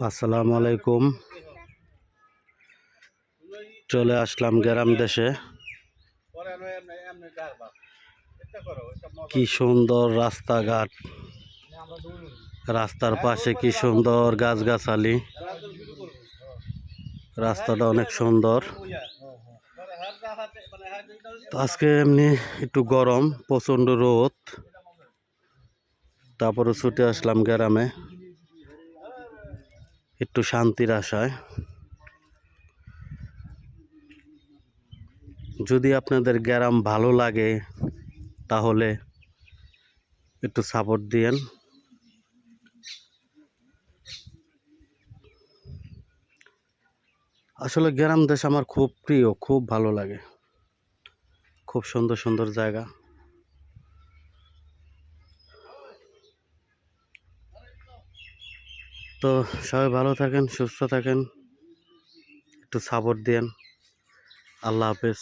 আসসালামু আলাইকুম। চলে আসলাম গ্রাম দেশে। কি সুন্দর রাস্তাঘাট, রাস্তার পাশে কি সুন্দর গাছগাছালি, রাস্তাটা অনেক সুন্দর। তো আজকে এমনি একটু গরম, প্রচন্ড রোদ, তারপরে ছুটে আসলাম গ্রামে একটু শান্তির আশায়। যদি আপনাদের গ্রাম ভালো লাগে তাহলে একটু সাপোর্ট দিয়েন। আসলে গ্রাম দেশ আমার খুব প্রিয়, খুব ভালো লাগে, খুব সুন্দর সুন্দর জায়গা। তো সবাই ভালো থাকেন, সুস্থ থাকেন, একটু সাপোর্ট দিয়েন। আল্লাহ হাফেজ।